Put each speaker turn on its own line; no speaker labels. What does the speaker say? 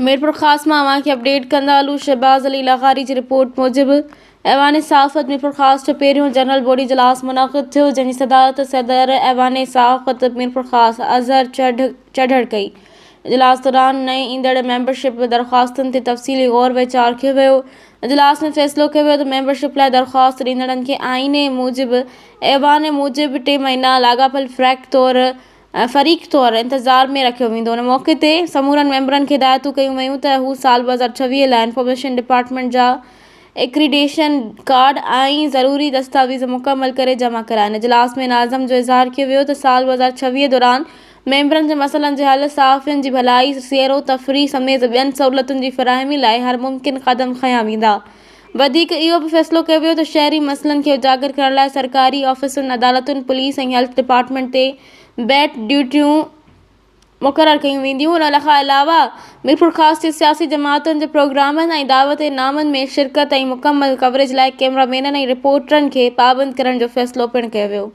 मीरपुर ख़ास मां अवांखे अपडेट कंदा हलूं। शहबाज़ अली लाग़ारी जी रिपोर्ट मूजिब ऐवान सहाफ़त मीरपुर ख़ास जो पहिरियों जनरल बॉडी इजलास मुनाक़िद थियो, जंहिंजी सदारत सदर ऐवान सहाफ़त मीरपुर ख़ास अज़हर चढ़ड़ कई। इजलास दौरान नई ईंदड़ मेंबरशिप दरख़्वास्तुनि ते तफ़सीली ग़ौर वीचार कयो वियो। इजलास में फ़ैसिलो कयो वियो त मेंबरशिप लाइ दरख़्वास्त ॾींदड़नि खे आईने मूजिबि ऐवान मूजिबि 3 महीना लाॻापियल फ़रीक़ तौरु इंतज़ार में रखियो वेंदो। उन मौक़े ते समूरनि मेंबरनि खे हिदायतूं कयूं वयूं त हू साल 2026 लाइ इंफॉर्मेशन डिपार्टमेंट जा एक्रीडेशन कार्ड ऐं ज़रूरी दस्तावेज़ मुकमल करे जमा कराइनि। इजलास में नाज़िम जो इज़हार कियो वियो त साल 2026 दौरान मेंबरनि जे मसइलनि जे हल, सहाफ़ियुनि जी भलाई, सैरो तफ़रीह समेत ॿियनि सहूलियतुनि जी फ़राहमी लाइ हर मुमकिन क़दम खंया वेंदा। वधीक इहो बि फ़ैसिलो कयो वियो त शहरी मसइलनि खे उजागर करण लाइ सरकारी ऑफिसुनि, अदालतुनि, पुलिस ऐं हेल्थ डिपार्टमेंट ते बैट ड्यूटियूं मुक़ररु कयूं वेंदियूं। इन खां अलावा मीरपुर ख़ास जी सियासी जमातुनि जे प्रोग्रामनि ऐं दावत नामनि में शिरकत ऐं मुकमल कवरेज लाइ कैमरामैननि ऐं रिपोर्टरनि खे पाबंद करण जो फ़ैसिलो पिणु कयो वियो।